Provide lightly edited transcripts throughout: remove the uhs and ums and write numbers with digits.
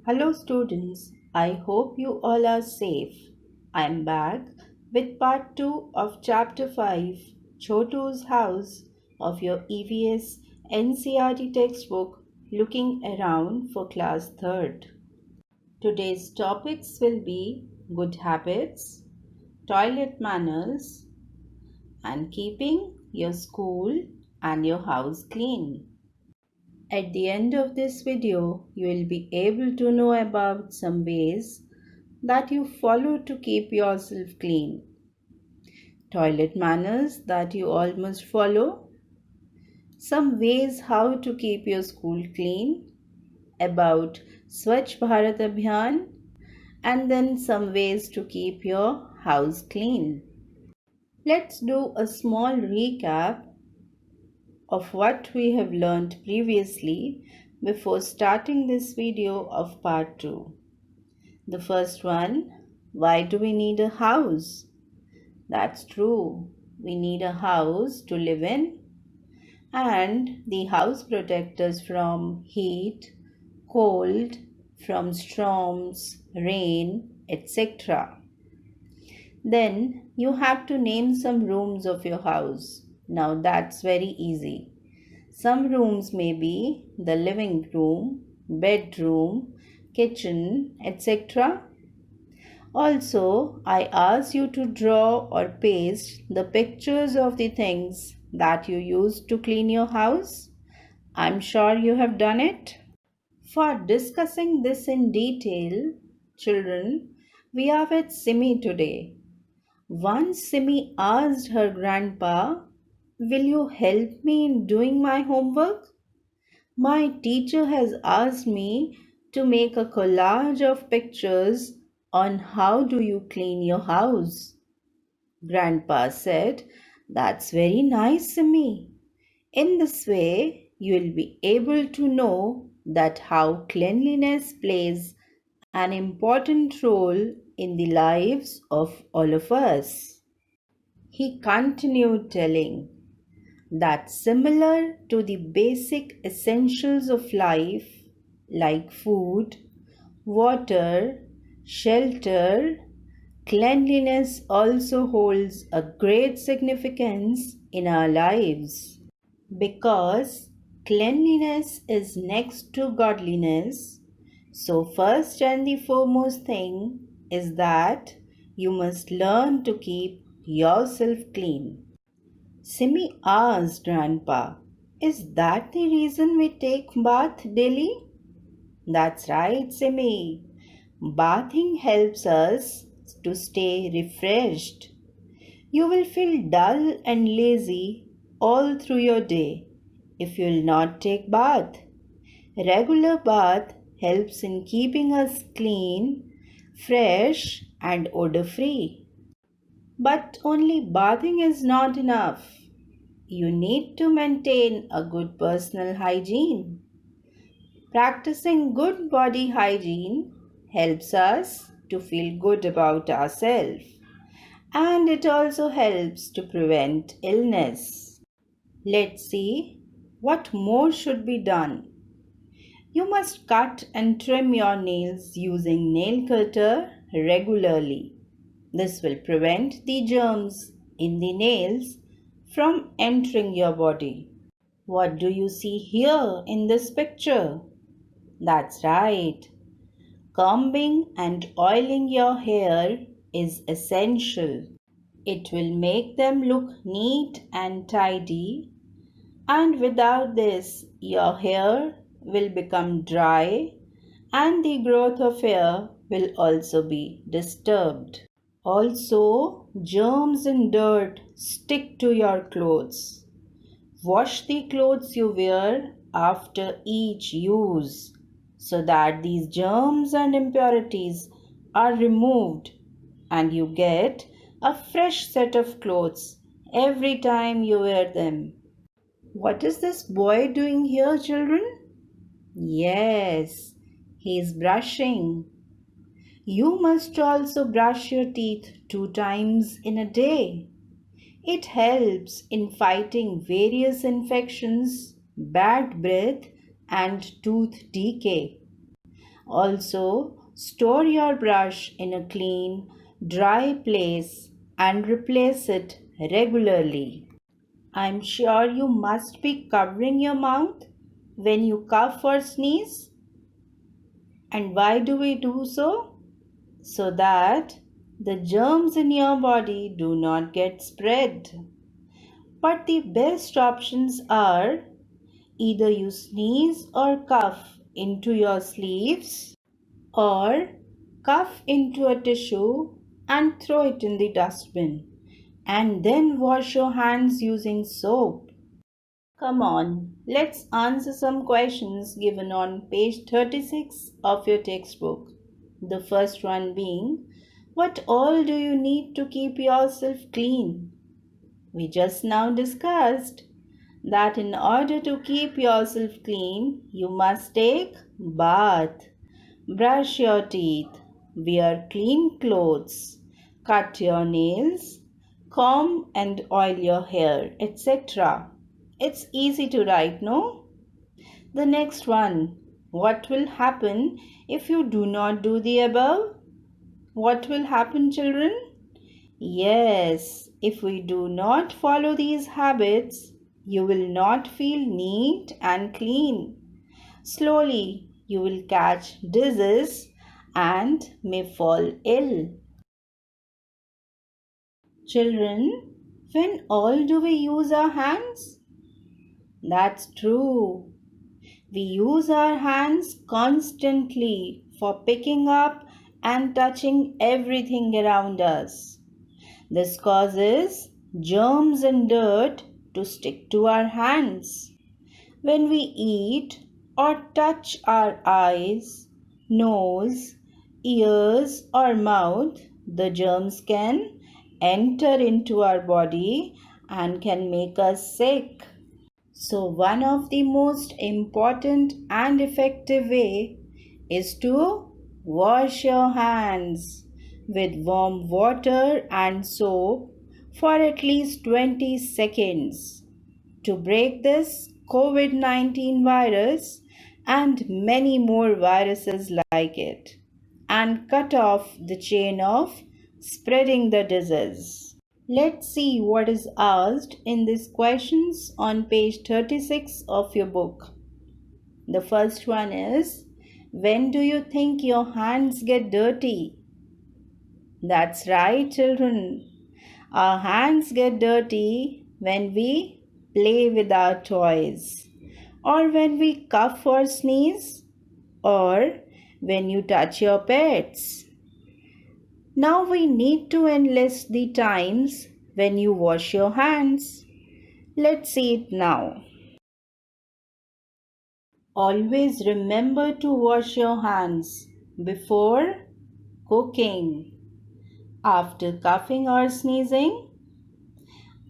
Hello students, I hope you all are safe. I am back with part 2 of chapter 5, Chhotu's House of your EVS NCERT textbook Looking Around for class 3rd. Today's topics will be good habits, toilet manners, and keeping your school and your house clean. At the end of this video, you will be able to know about some ways that you follow to keep yourself clean. Toilet manners that you all must follow. Some ways how to keep your school clean. About Swachh Bharat Abhiyan. And then some ways to keep your house clean. Let's do a small recap of what we have learned previously before starting this video of part 2. The first one, why do we need a house? That's true. We need a house to live in, and the house protects us from heat, cold, from storms, rain, etc. Then you have to name some rooms of your house. Now that's very easy. Some rooms may be the living room, bedroom, kitchen, etc. Also, I ask you to draw or paste the pictures of the things that you use to clean your house. I'm sure you have done it. For discussing this in detail, children, we are with Simi today. Once Simi asked her grandpa, "Will you help me in doing my homework? My teacher has asked me to make a collage of pictures on how do you clean your house." Grandpa said, "That's very nice, Simi. In this way, you will be able to know that how cleanliness plays an important role in the lives of all of us." He continued telling that similar to the basic essentials of life like food, water, shelter, cleanliness also holds a great significance in our lives because cleanliness is next to godliness. So, first and the foremost thing is that you must learn to keep yourself clean. Simi asked Grandpa, "Is that the reason we take bath daily?" "That's right, Simi. Bathing helps us to stay refreshed. You will feel dull and lazy all through your day if you will not take bath. Regular bath helps in keeping us clean, fresh and odor free. But only bathing is not enough. You need to maintain a good personal hygiene. Practicing good body hygiene helps us to feel good about ourselves, and it also helps to prevent illness. Let's see what more should be done. You must cut and trim your nails using nail cutter regularly. This will prevent the germs in the nails from entering your body. What do you see here in this picture? That's right. Combing and oiling your hair is essential. It will make them look neat and tidy, and without this, your hair will become dry and the growth of hair will also be disturbed. Also, germs and dirt stick to your clothes. Wash the clothes you wear after each use so that these germs and impurities are removed and you get a fresh set of clothes every time you wear them. What is this boy doing here, children? Yes, he is brushing. You must also brush your teeth 2 times in a day. It helps in fighting various infections, bad breath, and tooth decay. Also, store your brush in a clean, dry place and replace it regularly. I'm sure you must be covering your mouth when you cough or sneeze. And why do we do so? So that the germs in your body do not get spread. But the best options are either you sneeze or cough into your sleeves or cough into a tissue and throw it in the dustbin and then wash your hands using soap. Come on, let's answer some questions given on page 36 of your textbook. The first one being, what all do you need to keep yourself clean? We just now discussed that in order to keep yourself clean, you must take bath, brush your teeth, wear clean clothes, cut your nails, comb and oil your hair, etc. It's easy to write, no? The next one. What will happen if you do not do the above? What will happen, children? Yes, if we do not follow these habits, you will not feel neat and clean. Slowly, you will catch disease and may fall ill. Children, when all do we use our hands? That's true. We use our hands constantly for picking up and touching everything around us. This causes germs and dirt to stick to our hands. When we eat or touch our eyes, nose, ears, or mouth, the germs can enter into our body and can make us sick. So, one of the most important and effective way is to wash your hands with warm water and soap for at least 20 seconds to break this COVID-19 virus and many more viruses like it and cut off the chain of spreading the disease. Let's see what is asked in these questions on page 36 of your book. The first one is, when do you think your hands get dirty? That's right, children. Our hands get dirty when we play with our toys, or when we cough or sneeze, or when you touch your pets. Now we need to enlist the times when you wash your hands. Let's see it now. Always remember to wash your hands before cooking, after coughing or sneezing,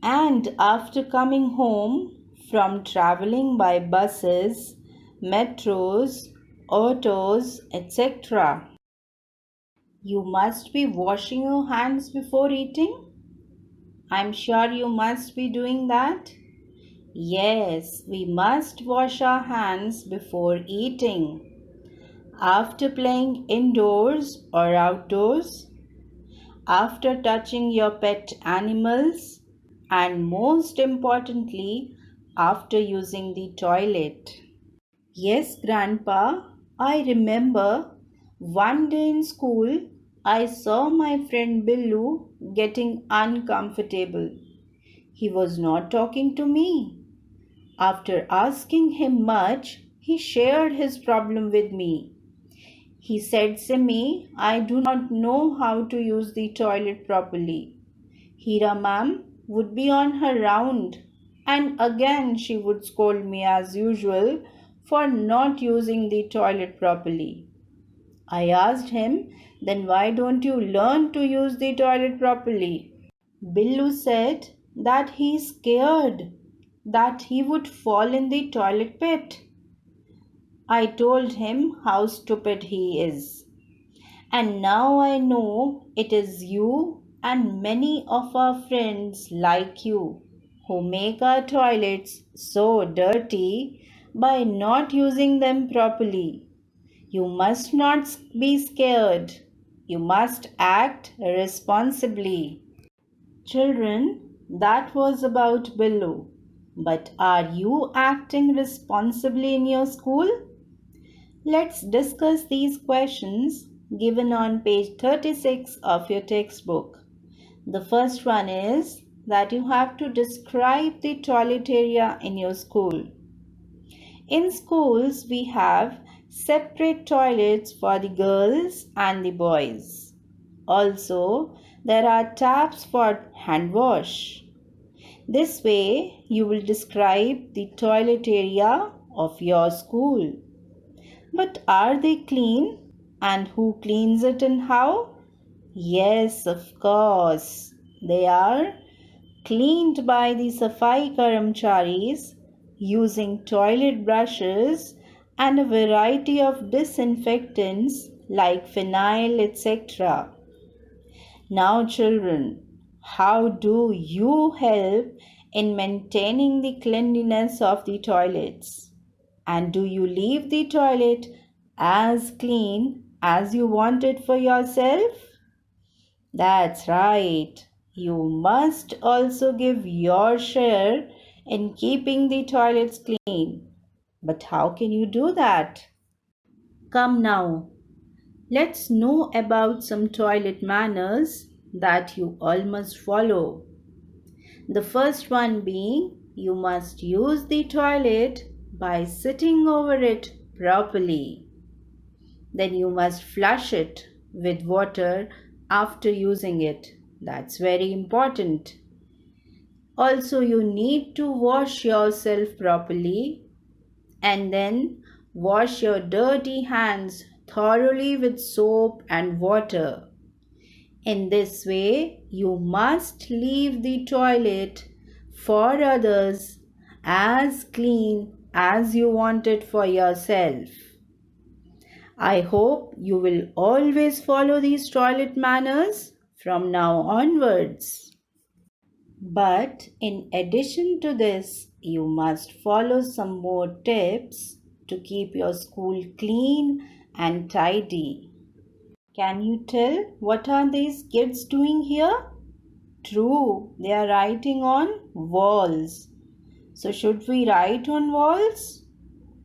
and after coming home from traveling by buses, metros, autos, etc. You must be washing your hands before eating. I'm sure you must be doing that. Yes, we must wash our hands before eating, after playing indoors or outdoors, after touching your pet animals, and most importantly, after using the toilet. Yes, Grandpa, I remember one day in school I saw my friend Billu getting uncomfortable. He was not talking to me. After asking him much, he shared his problem with me. He said, Simi, I do not know how to use the toilet properly. Hira ma'am would be on her round, and again she would scold me as usual for not using the toilet properly. I asked him, then why don't you learn to use the toilet properly? Billu said that he is scared that he would fall in the toilet pit. I told him how stupid he is. And now I know it is you and many of our friends like you who make our toilets so dirty by not using them properly. You must not be scared. You must act responsibly. Children, that was about Billu. But are you acting responsibly in your school? Let's discuss these questions given on page 36 of your textbook. The first one is that you have to describe the toilet area in your school. In schools, we have separate toilets for the girls and the boys. Also, there are taps for hand wash. This way, you will describe the toilet area of your school. But are they clean? And who cleans it and how? Yes, of course. They are cleaned by the Safai Karamcharis using toilet brushes and a variety of disinfectants like phenyl, etc. Now, children, how do you help in maintaining the cleanliness of the toilets? And do you leave the toilet as clean as you want it for yourself? That's right. You must also give your share in keeping the toilets clean. But how can you do that? Come now, let's know about some toilet manners that you all must follow. The first one being you must use the toilet by sitting over it properly. Then you must flush it with water after using it. That's very important. Also, you need to wash yourself properly and then wash your dirty hands thoroughly with soap and water. In this way, you must leave the toilet for others as clean as you want it for yourself. I hope you will always follow these toilet manners from now onwards. But in addition to this, you must follow some more tips to keep your school clean and tidy. Can you tell what are these kids doing here? True, they are writing on walls. So should we write on walls?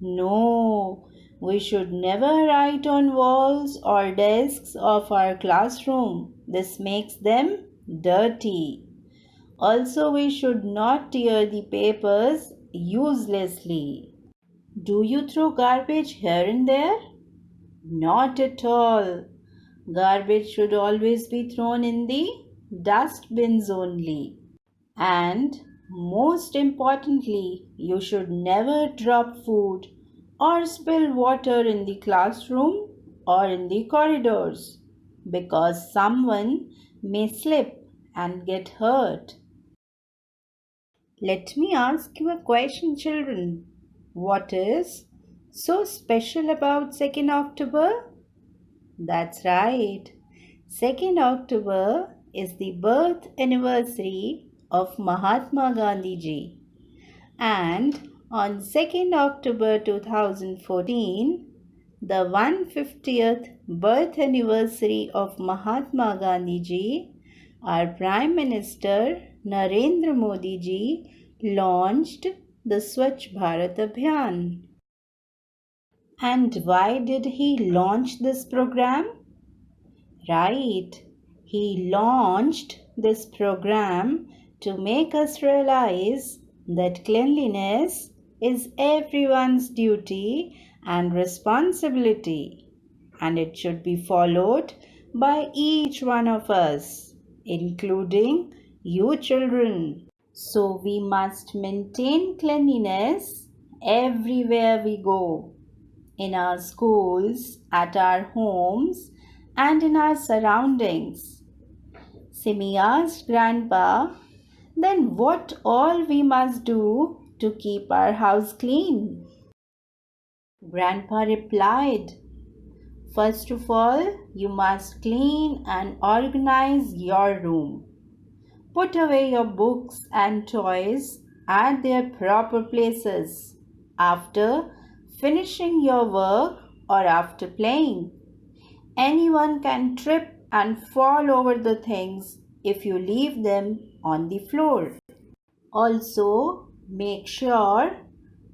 No, we should never write on walls or desks of our classroom. This makes them dirty. Also, we should not tear the papers uselessly. Do you throw garbage here and there? Not at all. Garbage should always be thrown in the dustbins only. And most importantly, you should never drop food or spill water in the classroom or in the corridors because someone may slip and get hurt. Let me ask you a question, children. What is so special about 2nd October? That's right. 2nd October is the birth anniversary of Mahatma Gandhi ji. And on 2nd October 2014, the 150th birth anniversary of Mahatma Gandhi ji, our Prime Minister Narendra Modi ji launched the Swachh Bharat Abhiyan. And why did he launch this program? Right, he launched this program to make us realize that cleanliness is everyone's duty and responsibility, and it should be followed by each one of us, including you children. So we must maintain cleanliness everywhere we go, in our schools, at our homes, and in our surroundings. Simi asked Grandpa, then what all we must do to keep our house clean? Grandpa replied, first of all, you must clean and organize your room. Put away your books and toys at their proper places. After finishing your work, or after playing. Anyone can trip and fall over the things if you leave them on the floor. Also, make sure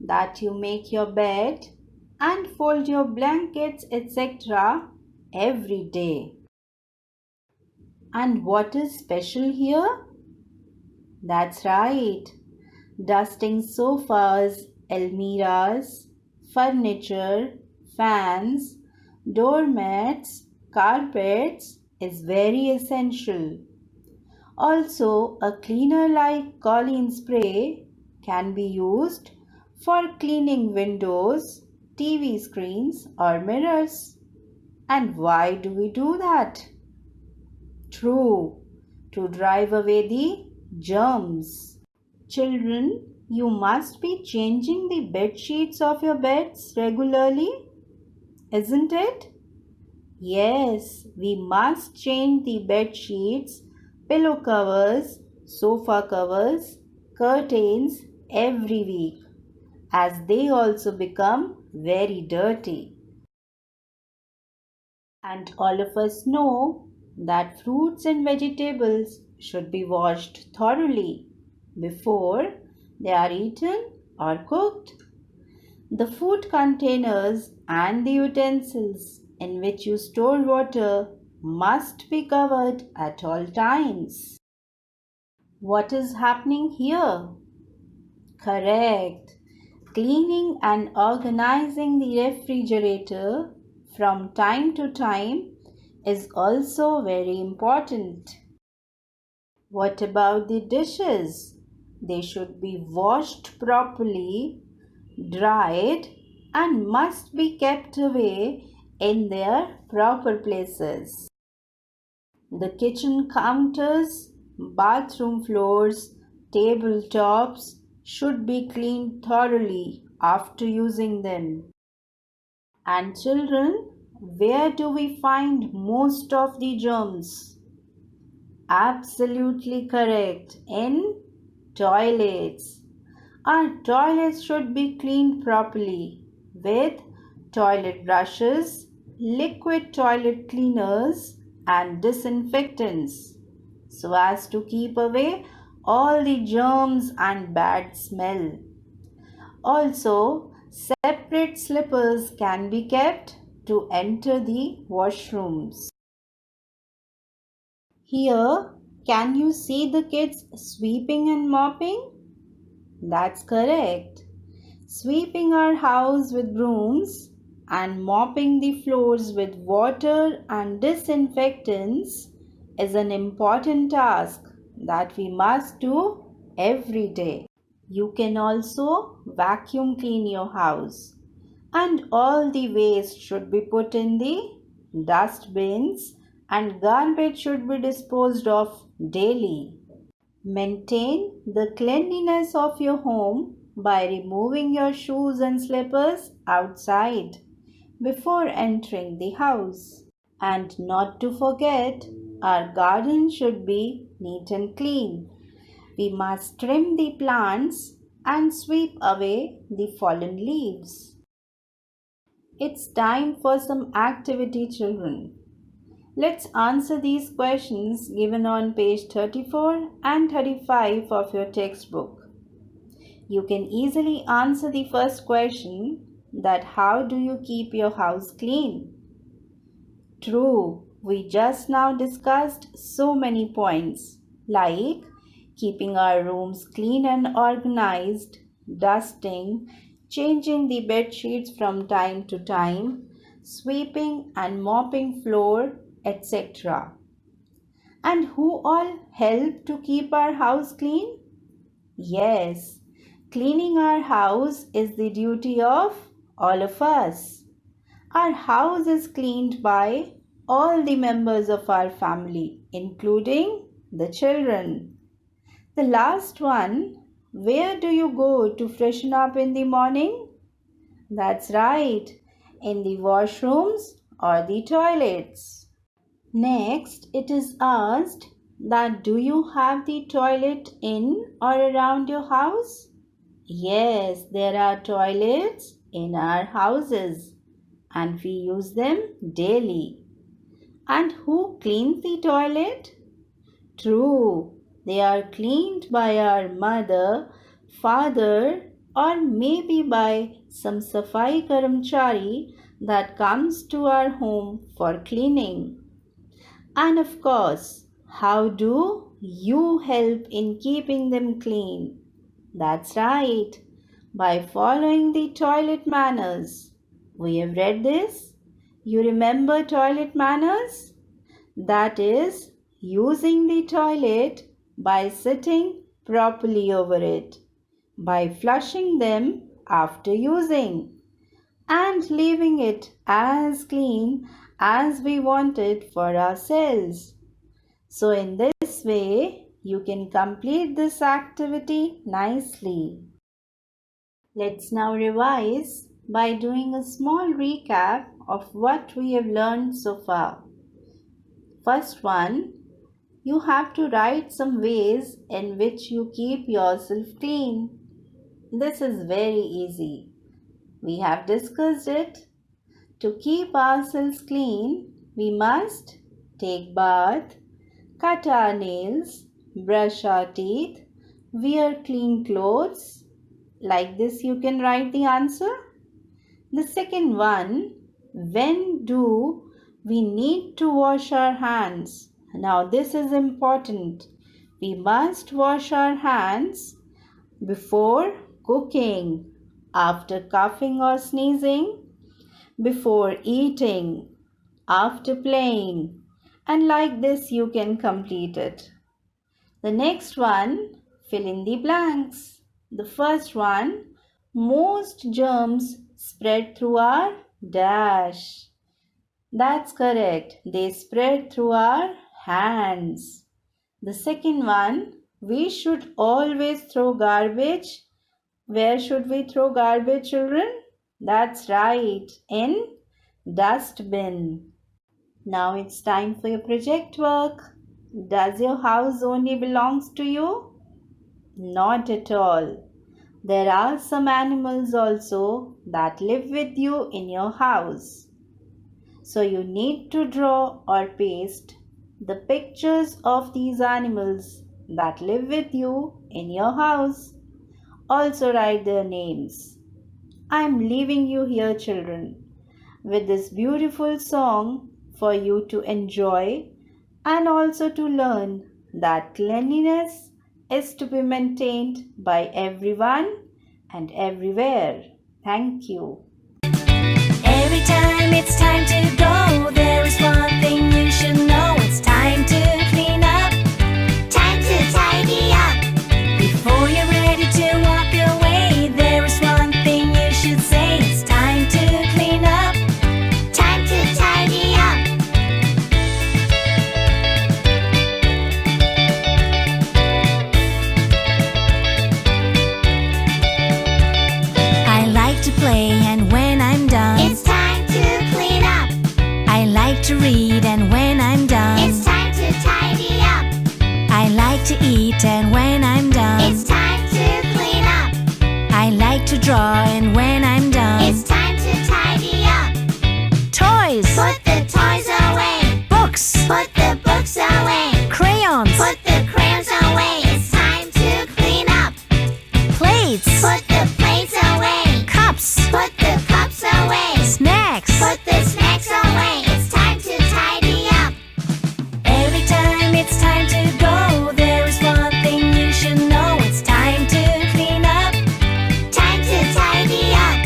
that you make your bed and fold your blankets, etc. every day. And what is special here? That's right, dusting sofas, almirahs, furniture, fans, doormats, carpets is very essential. Also, a cleaner like Colleen spray can be used for cleaning windows, TV screens, or mirrors. And why do we do that? True, to drive away the germs. Children, you must be changing the bed sheets of your beds regularly, isn't it? Yes, we must change the bed sheets, pillow covers, sofa covers, curtains every week, as they also become very dirty. And all of us know that fruits and vegetables should be washed thoroughly before they are eaten or cooked. The food containers and the utensils in which you store water must be covered at all times. What is happening here? Correct. Cleaning and organizing the refrigerator from time to time is also very important. What about the dishes? They should be washed properly, dried, and must be kept away in their proper places. The kitchen counters, bathroom floors, tabletops should be cleaned thoroughly after using them. And children, where do we find most of the germs? Absolutely correct. In toilets. Our toilets should be cleaned properly with toilet brushes, liquid toilet cleaners, and disinfectants so as to keep away all the germs and bad smell. Also, separate slippers can be kept to enter the washrooms. Here, can you see the kids sweeping and mopping? That's correct. Sweeping our house with brooms and mopping the floors with water and disinfectants is an important task that we must do every day. You can also vacuum clean your house, and all the waste should be put in the dustbins and garbage should be disposed of daily. Maintain the cleanliness of your home by removing your shoes and slippers outside before entering the house. And not to forget, our garden should be neat and clean. We must trim the plants and sweep away the fallen leaves. It's time for some activity, children. Let's answer these questions given on page 34 and 35 of your textbook. You can easily answer the first question, that how do you keep your house clean? True, we just now discussed so many points like keeping our rooms clean and organized, dusting, changing the bed sheets from time to time, sweeping and mopping floor, etc. And who all help to keep our house clean? Yes, cleaning our house is the duty of all of us. Our house is cleaned by all the members of our family, including the children. The last one, where do you go to freshen up in the morning? That's right, in the washrooms or the toilets. Next, it is asked that do you have the toilet in or around your house? Yes, there are toilets in our houses. and we use them daily. And who cleans the toilet? True, they are cleaned by our mother, father, or maybe by some Safai Karamchari that comes to our home for cleaning. And of course, how do you help in keeping them clean? That's right, by following the toilet manners. We have read this. You remember toilet manners? That is, using the toilet by sitting properly over it, by flushing them after using, and leaving it as clean as we want it for ourselves. So in this way, you can complete this activity nicely. Let's now revise by doing a small recap of what we have learned so far. First one, you have to write some ways in which you keep yourself clean. This is very easy. We have discussed it. To keep ourselves clean, we must take bath, cut our nails, brush our teeth, wear clean clothes. Like this you can write the answer. The second one, when do we need to wash our hands? Now this is important. We must wash our hands before cooking, after coughing or sneezing, before eating, after playing, and like this you can complete it. The next one, fill in the blanks. The first one, most germs spread through our dash. That's correct. They spread through our hands. The second one, we should always throw garbage. Where should we throw garbage, children? That's right, in dustbin. Now it's time for your project work. Does your house only belongs to you? Not at all. There are some animals also that live with you in your house. So you need to draw or paste the pictures of these animals that live with you in your house. Also write their names. I am leaving you here, children, with this beautiful song for you to enjoy and also to learn that cleanliness is to be maintained by everyone and everywhere. Thank you. Every time it's time to go, there is one thing you should know. It's time to clean up, time to tidy up. Before you're ready to walk away, there is one thing you should say. It's time to clean up, time to tidy up. I like to play, and when I'm done, it's time to clean up. I like to read, and when I'm done, it's time to tidy up. I like to eat, and when I'm done, it's time to clean up. I like to draw, and when I'm done, it's time to tidy up. Toys, put the toys away. Books, put the books away. Crayons, put the crayons away. It's time to clean up. Plates, put the plates away. Cups, put the cups away. Snacks, put the snacks away. It's time to tidy up. Every time it's time to go, there is one thing you should know. It's time to clean up, time to tidy up.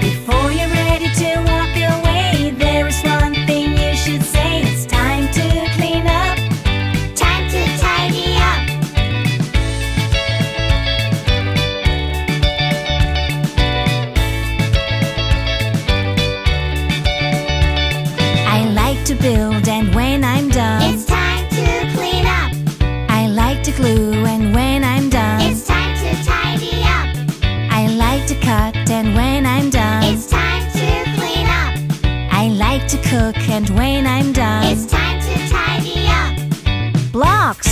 Before you're ready to walk away, there is one thing you should say. It's time to clean up, time to tidy up. I like to build, and when I'm done, it's time to clean up. I like to glue, and when I'm done, it's time to tidy up. I like to cut, and when I'm done, it's time to clean up. I like to cook, and when I'm done, it's time to tidy up. Blocks,